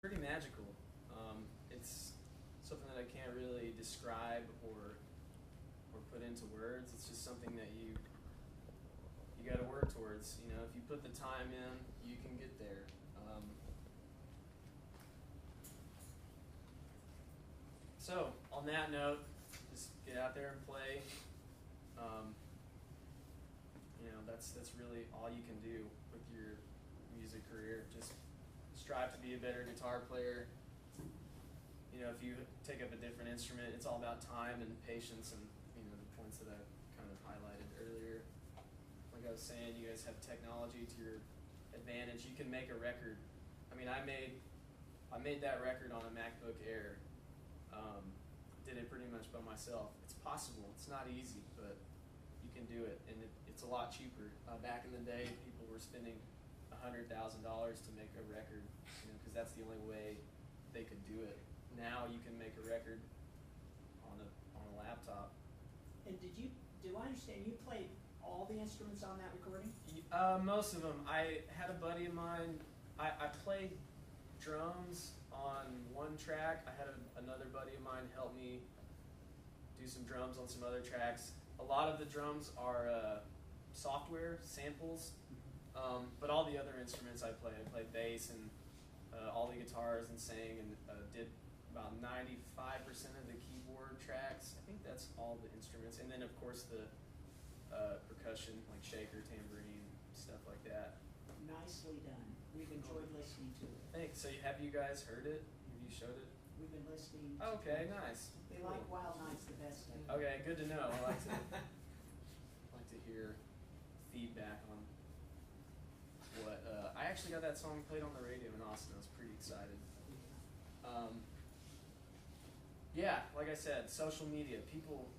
pretty magical. It's something that I can't really describe or put into words. It's just something that you got to work towards. You know, if you put the time in, you can get there. So on that note, just get out there and play. You know, that's really all you can do with your music career. Just strive to be a better guitar player. You know, if you take up a different instrument, it's all about time and patience and, you know, the points that I kind of highlighted earlier. Like I was saying, you guys have technology to your advantage. You can make a record. I mean, I made that record on a MacBook Air. Did it pretty much by myself. It's possible. It's not easy, but you can do it, and it's a lot cheaper. Back in the day, people were spending $100,000 to make a record, you know, because that's the only way they could do it. Now you can make a record on a laptop. And do I understand you played all the instruments on that recording? Most of them. I had a buddy of mine. I played drums on one track. I had another buddy of mine help me do some drums on some other tracks. A lot of the drums are software samples, but all the other instruments I played bass and all the guitars and sang, and did about 95% of the keyboard tracks. I think that's all the instruments, and then of course the percussion, like shaker, tambourine, stuff like that. Nicely done. We've enjoyed listening to it. Thanks. So have you guys heard it? Have you showed it? We've been listening. Okay, nice. We like Wild Nights the best. Okay, good to know. I like to hear feedback on what. I actually got that song played on the radio in Austin. I was pretty excited. Yeah, like I said, social media. People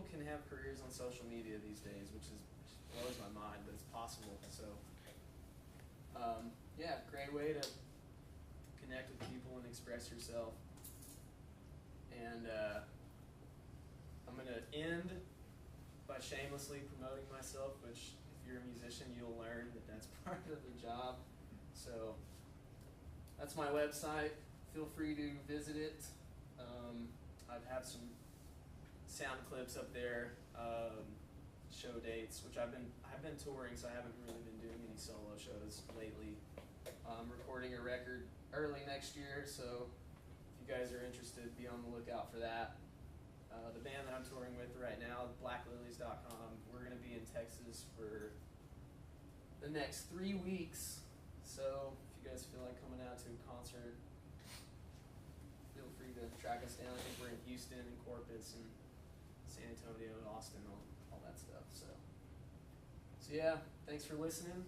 can have careers on social media these days, which blows my mind, but it's possible. So, yeah, great way to connect with people and express yourself. And I'm going to end by shamelessly promoting myself, which if you're a musician, you'll learn that that's part of the job. So that's my website. Feel free to visit it. I have some sound clips up there, show dates, which I've been touring, so I haven't really been doing any solo shows lately. I'm recording a record early next year, so if you guys are interested, be on the lookout for that. The band that I'm touring with right now, blacklilies.com, we're going to be in Texas for the next 3 weeks, so if you guys feel like coming out to a concert, feel free to track us down. I think we're in Houston and Corpus and San Antonio and Austin, all that stuff. So yeah, thanks for listening.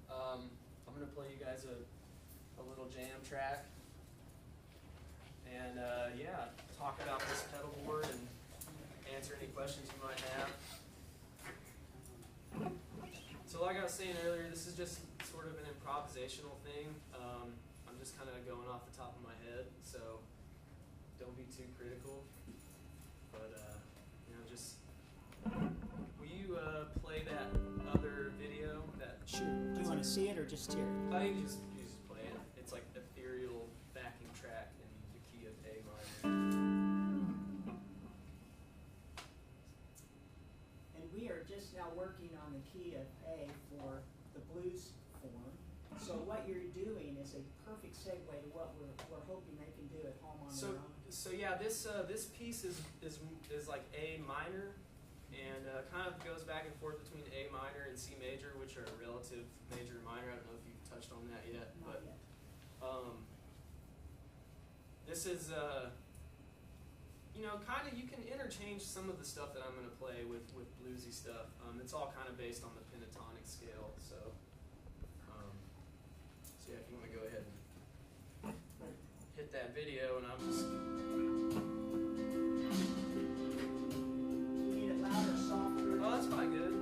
I'm going to play you guys a little jam track and yeah, talk about this pedal board and answer any questions you might have. So like I was saying earlier, this is just sort of an improvisational thing. I'm just kind of going off the top of my head, so don't be too critical. But you know, just will you play that other video? Sure. Do you want to see it or just hear it? I think you just play it. It's like ethereal backing track in the key of A minor. And we are just now working on the key of A for the blues form. So what you're doing is a perfect segue to what we're hoping they can do at home on their own. So yeah, this piece is like A minor, and kind of goes back and forth between A minor and C major, which are relative major and minor. I don't know if you've touched on that yet, Not but yet. This is you know, kind of, you can interchange some of the stuff that I'm going to play with bluesy stuff. It's all kind of based on the pentatonic scale, so yeah, if you want to go ahead and hit that video, and I'm just. You need it louder, softer? Oh, that's probably good.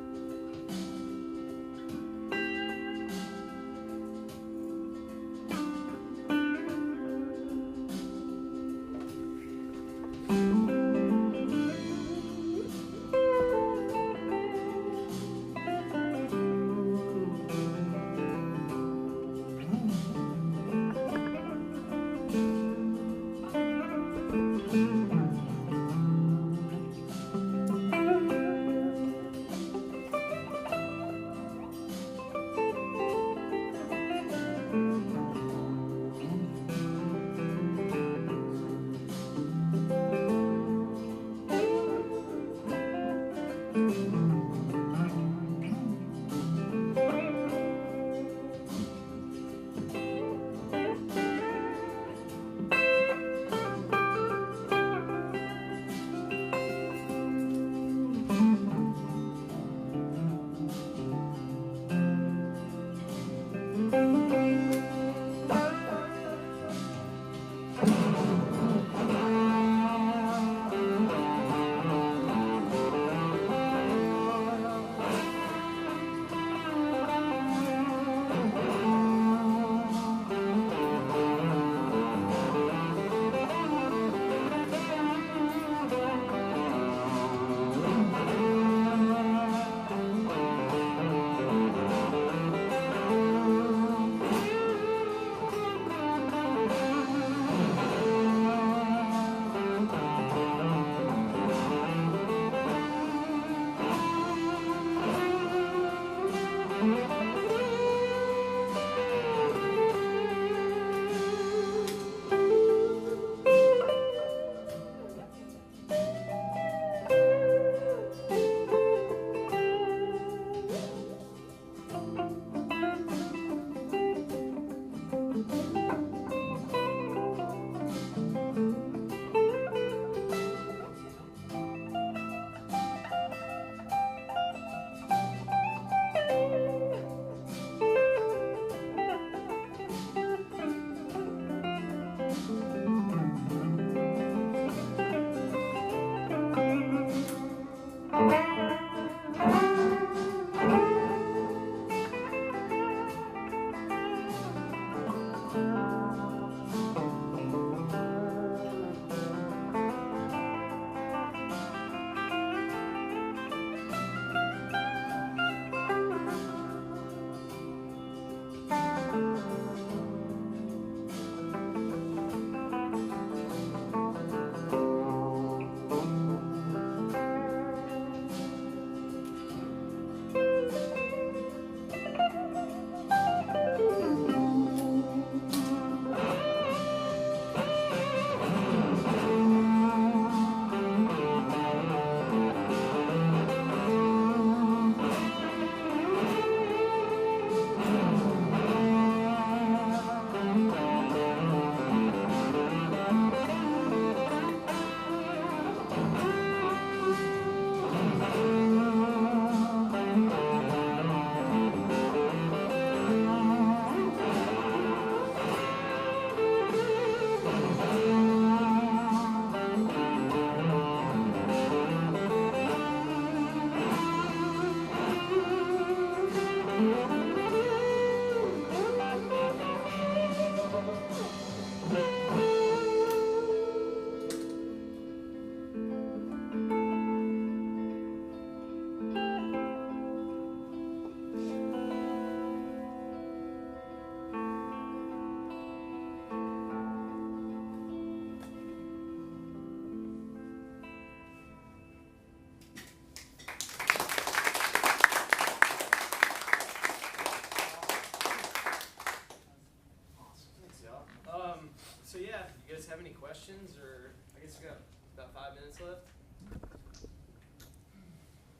you guys have any questions, or I guess we got about 5 minutes left.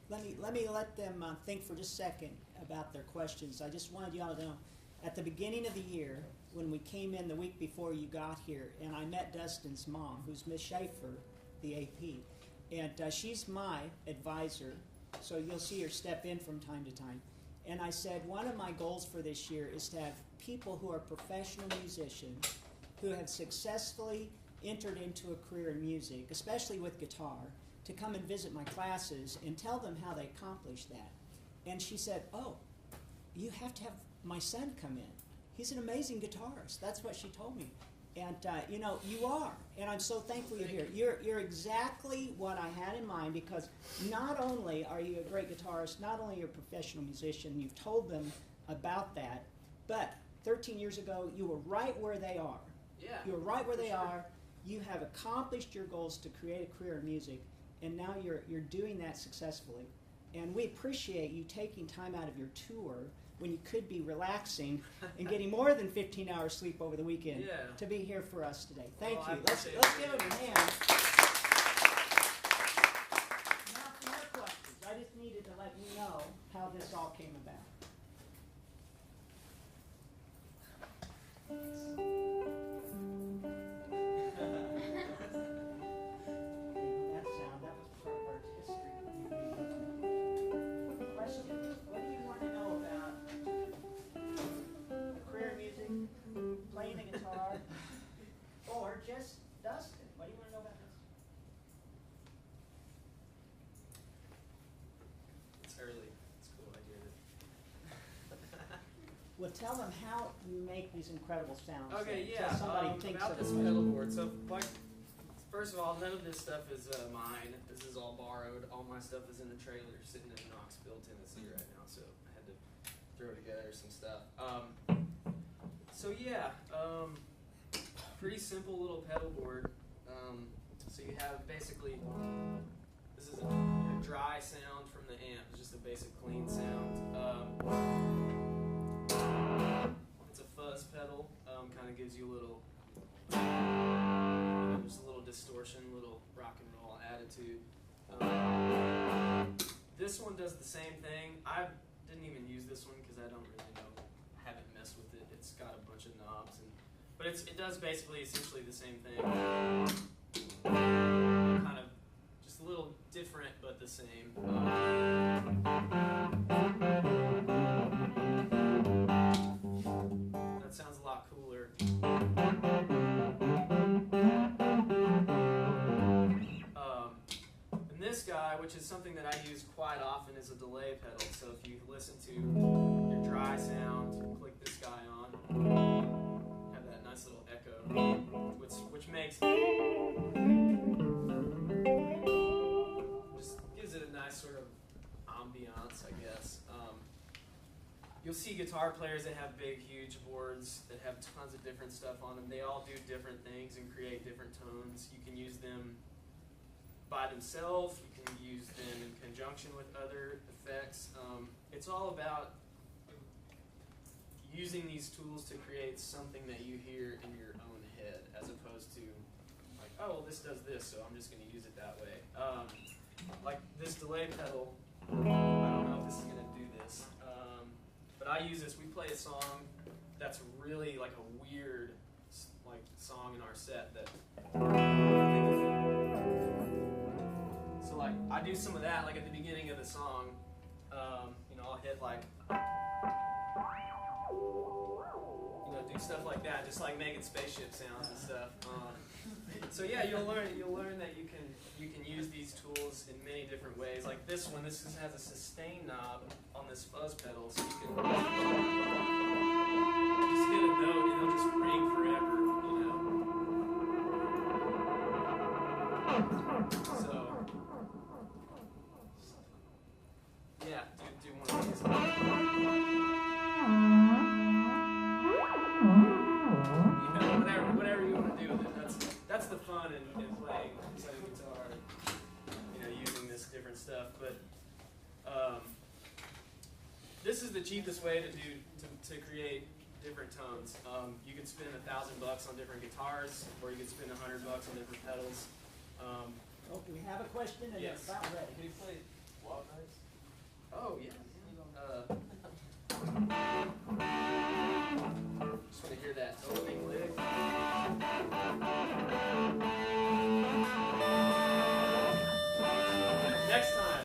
Let me let them think for just a second about their questions. I just wanted y'all to know, at the beginning of the year, when we came in the week before you got here, and I met Dustin's mom, who's Miss Schaefer, the AP, and she's my advisor, so you'll see her step in from time to time. And I said, one of my goals for this year is to have people who are professional musicians who have successfully entered into a career in music, especially with guitar, to come and visit my classes and tell them how they accomplished that. And she said, oh, you have to have my son come in. He's an amazing guitarist. That's what she told me. And, you know, you are. And I'm so thankful you're here. You're exactly what I had in mind, because not only are you a great guitarist, not only are you a professional musician, you've told them about that, but 13 years ago, you were right where they are. Yeah. You were right where they are. You have accomplished your goals to create a career in music, and now you're doing that successfully. And we appreciate you taking time out of your tour when you could be relaxing and getting more than 15 hours sleep over the weekend to be here for us today. Thank you. Let's give them a hand. Now some more questions. I just needed to let you know how this all came about. That sound, that was part of our history. Question. What do you want to know about a career in music, playing the guitar, or just Dustin? What do you want to know about Dustin? It's early. It's cool. I hear it. Well, tell them how you make these incredible sounds. Okay, so somebody thinks about of this pedal board. So, like, first of all, none of this stuff is mine. This is all borrowed. All my stuff is in a trailer sitting in Knoxville, Tennessee right now, so I had to throw together some stuff. Pretty simple little pedal board. So you have basically, this is a dry sound from the amp. It's just a basic clean sound. It's a fuzz pedal. Kind of gives you a little, just a little distortion, little rock and roll attitude. This one does the same thing. I didn't even use this one because I don't really know. I haven't messed with it. It's got a bunch of knobs, but it does basically essentially the same thing. Kind of just a little different, but the same. That sounds a lot cooler. And this guy, which is something that I use quite often, is a delay pedal. So if you listen to your dry sound, click this guy on, have that nice little echo, which makes just gives it a nice sort of ambiance, I guess. You'll see guitar players that have big, huge boards that have tons of different stuff on them. They all do different things and create different tones. You can use them by themselves. You can use them in conjunction with other effects. It's all about using these tools to create something that you hear in your own head, as opposed to like, oh, well, this does this, so I'm just going to use it that way. Like this delay pedal, I don't know if this is going to do this, but I use this. We play a song that's really like a weird like song in our set that. So like I do some of that like at the beginning of the song. I'll hit like. Do stuff like that, just like making spaceship sounds and stuff. So yeah, you'll learn that you can use these tools in many different ways. Like this one, this has a sustain knob on this fuzz pedal, so you can just hit a note and it'll just ring forever, So yeah, do one of these. Whatever you want to do with it. That's the fun in playing guitar. Using this different stuff. But this is the cheapest way to create different tones. You could spend $1,000 on different guitars, or you could spend $100 on different pedals. Oh, we have a question and Yes. it's about ready. Can you play Wild Nights? Oh yeah.